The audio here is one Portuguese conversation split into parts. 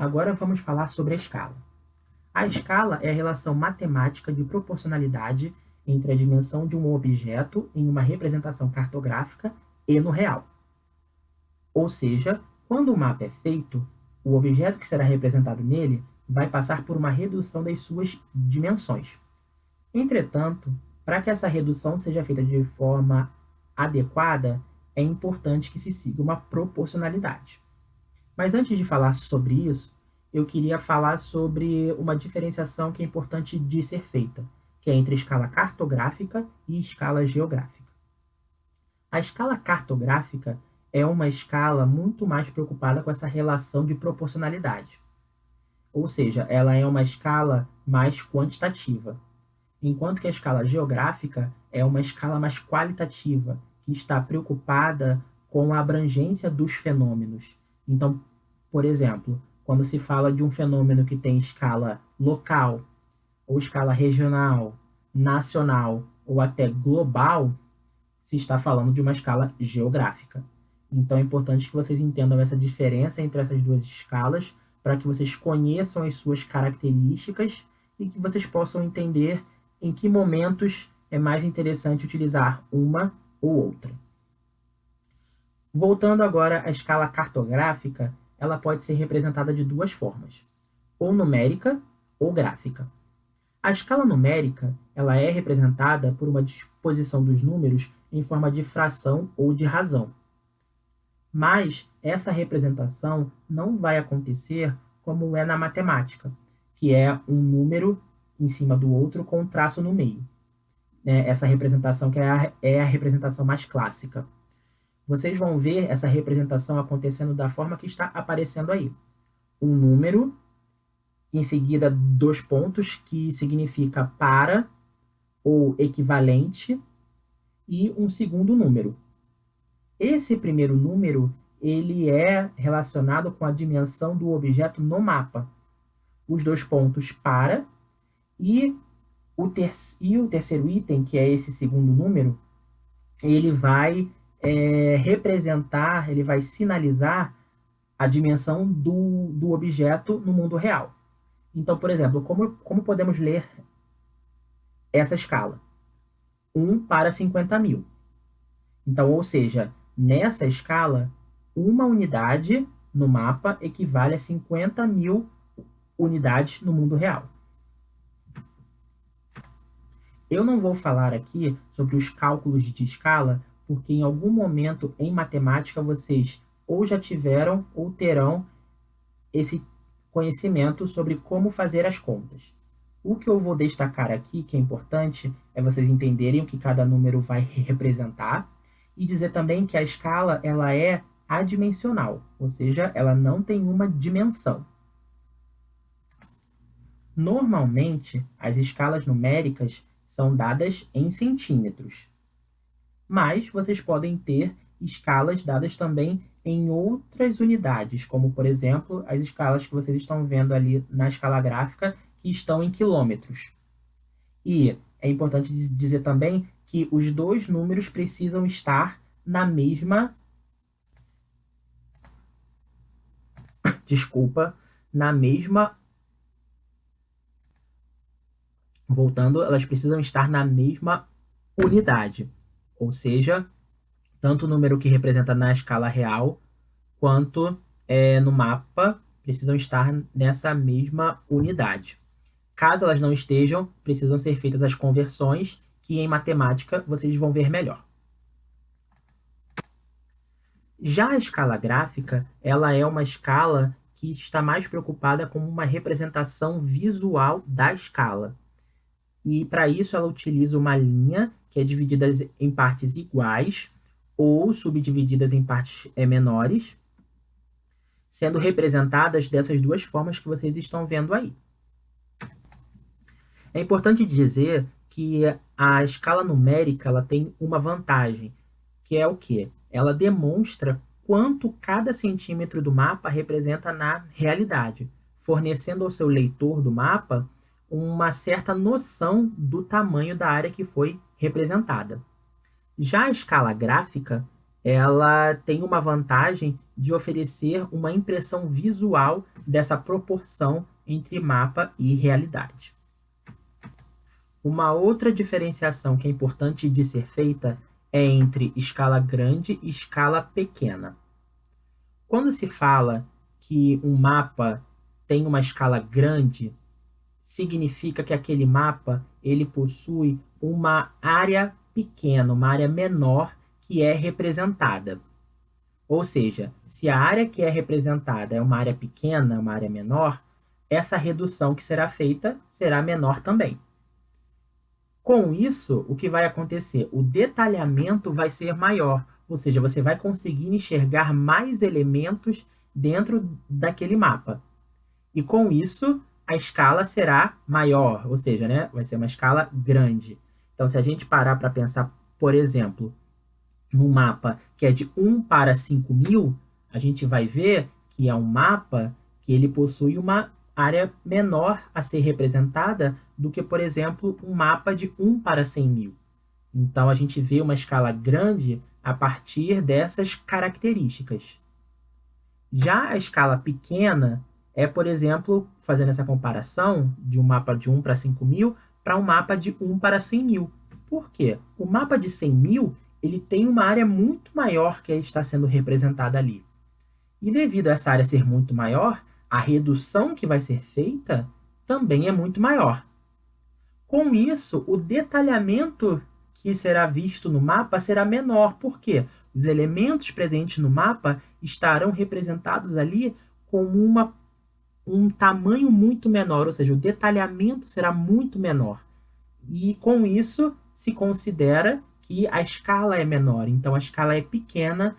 agora vamos falar sobre a escala. A escala é a relação matemática de proporcionalidade entre a dimensão de um objeto em uma representação cartográfica e no real. Ou seja, quando o mapa é feito, o objeto que será representado nele vai passar por uma redução das suas dimensões. Entretanto, para que essa redução seja feita de forma adequada, é importante que se siga uma proporcionalidade. Mas antes de falar sobre isso, eu queria falar sobre uma diferenciação que é importante de ser feita, que é entre escala cartográfica e escala geográfica. A escala cartográfica é uma escala muito mais preocupada com essa relação de proporcionalidade. Ou seja, ela é uma escala mais quantitativa, enquanto que a escala geográfica é uma escala mais qualitativa, que está preocupada com a abrangência dos fenômenos. Então, por exemplo, quando se fala de um fenômeno que tem escala local, ou escala regional, nacional ou até global, se está falando de uma escala geográfica. Então é importante que vocês entendam essa diferença entre essas duas escalas, para que vocês conheçam as suas características e que vocês possam entender em que momentos é mais interessante utilizar uma ou outra. Voltando agora à escala cartográfica, ela pode ser representada de duas formas, ou numérica ou gráfica. A escala numérica, ela é representada por uma disposição dos números em forma de fração ou de razão. Mas essa representação não vai acontecer como é na matemática, que é um número em cima do outro com um traço no meio. Essa representação que é a representação mais clássica. Vocês vão ver essa representação acontecendo da forma que está aparecendo aí. Um número, em seguida 2 pontos, que significa para ou equivalente, e um segundo número. Esse primeiro número, ele é relacionado com a dimensão do objeto no mapa. Os 2 pontos para e o terceiro item, que é esse segundo número, ele vai representar, ele vai sinalizar a dimensão do objeto no mundo real. Então, por exemplo, como podemos ler essa escala? 1 para 50.000. Então, ou seja, nessa escala, uma unidade no mapa equivale a 50.000 unidades no mundo real. Eu não vou falar aqui sobre os cálculos de escala, porque em algum momento em matemática vocês ou já tiveram ou terão esse conhecimento sobre como fazer as contas. O que eu vou destacar aqui, que é importante, é vocês entenderem o que cada número vai representar e dizer também que a escala ela é adimensional, ou seja, ela não tem uma dimensão. Normalmente, as escalas numéricas são dadas em centímetros, mas vocês podem ter escalas dadas também em outras unidades, como, por exemplo, as escalas que vocês estão vendo ali na escala gráfica, que estão em quilômetros. E é importante dizer também que os 2 números precisam estar na mesma... na mesma... Voltando, elas precisam estar na mesma unidade. Ou seja, tanto o número que representa na escala real, quanto no mapa, precisam estar nessa mesma unidade. Caso elas não estejam, precisam ser feitas as conversões, que em matemática vocês vão ver melhor. Já a escala gráfica, ela é uma escala que está mais preocupada com uma representação visual da escala. E para isso ela utiliza uma linha que é dividida em partes iguais ou subdivididas em partes menores, sendo representadas dessas 2 formas que vocês estão vendo aí. É importante dizer que a escala numérica ela tem uma vantagem, que é o quê? Ela demonstra quanto cada centímetro do mapa representa na realidade, fornecendo ao seu leitor do mapa uma certa noção do tamanho da área que foi representada. Já a escala gráfica, ela tem uma vantagem de oferecer uma impressão visual dessa proporção entre mapa e realidade. Uma outra diferenciação que é importante de ser feita é entre escala grande e escala pequena. Quando se fala que um mapa tem uma escala grande, significa que aquele mapa ele possui uma área pequena, uma área menor que é representada. Ou seja, se a área que é representada é uma área pequena, uma área menor, essa redução que será feita será menor também. Com isso, o que vai acontecer? O detalhamento vai ser maior, ou seja, você vai conseguir enxergar mais elementos dentro daquele mapa. E com isso, a escala será maior, ou seja, né, vai ser uma escala grande. Então, se a gente parar para pensar, por exemplo, num mapa que é de 1 para 5.000, a gente vai ver que é um mapa que ele possui uma área menor a ser representada do que, por exemplo, um mapa de 1 para 100.000. Então, a gente vê uma escala grande a partir dessas características. Já a escala pequena é, por exemplo, fazendo essa comparação de um mapa de 1 para 5.000 para um mapa de 1 para 100.000. Por quê? O mapa de 100.000 ele tem uma área muito maior que está sendo representada ali. E devido a essa área ser muito maior, a redução que vai ser feita também é muito maior. Com isso, o detalhamento que será visto no mapa será menor. Por quê? Os elementos presentes no mapa estarão representados ali como um tamanho muito menor, ou seja, o detalhamento será muito menor. E com isso se considera que a escala é menor. Então a escala é pequena,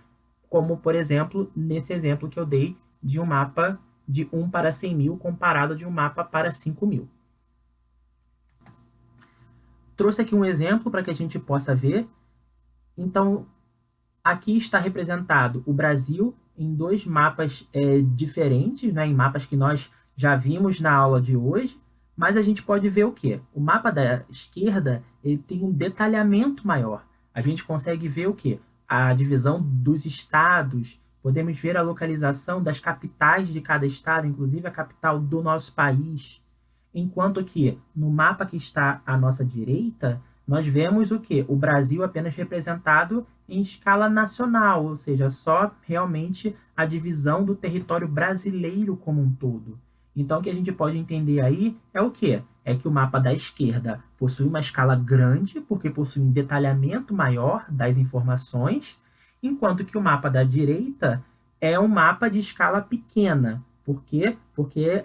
como por exemplo, nesse exemplo que eu dei de um mapa de 1 para 100.000 comparado de um mapa para 5.000. Trouxe aqui um exemplo para que a gente possa ver. Então, aqui está representado o Brasil em dois mapas diferentes, né, em mapas que nós já vimos na aula de hoje, mas a gente pode ver o quê? O mapa da esquerda ele tem um detalhamento maior. A gente consegue ver o quê? A divisão dos estados, podemos ver a localização das capitais de cada estado, inclusive a capital do nosso país. Enquanto que no mapa que está à nossa direita, nós vemos o quê? O Brasil apenas representado em escala nacional, ou seja, só realmente a divisão do território brasileiro como um todo. Então, o que a gente pode entender aí é o quê? É que o mapa da esquerda possui uma escala grande, porque possui um detalhamento maior das informações, enquanto que o mapa da direita é um mapa de escala pequena. Por quê? Porque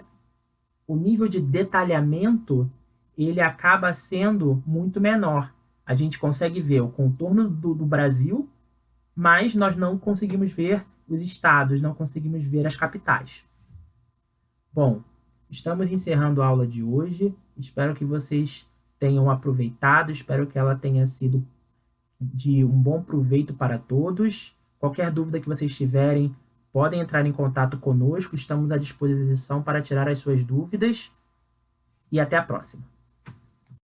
o nível de detalhamento ele acaba sendo muito menor. A gente consegue ver o contorno do Brasil, mas nós não conseguimos ver os estados, não conseguimos ver as capitais. Bom, estamos encerrando a aula de hoje. Espero que vocês tenham aproveitado, espero que ela tenha sido de um bom proveito para todos. Qualquer dúvida que vocês tiverem, podem entrar em contato conosco, estamos à disposição para tirar as suas dúvidas. E até a próxima.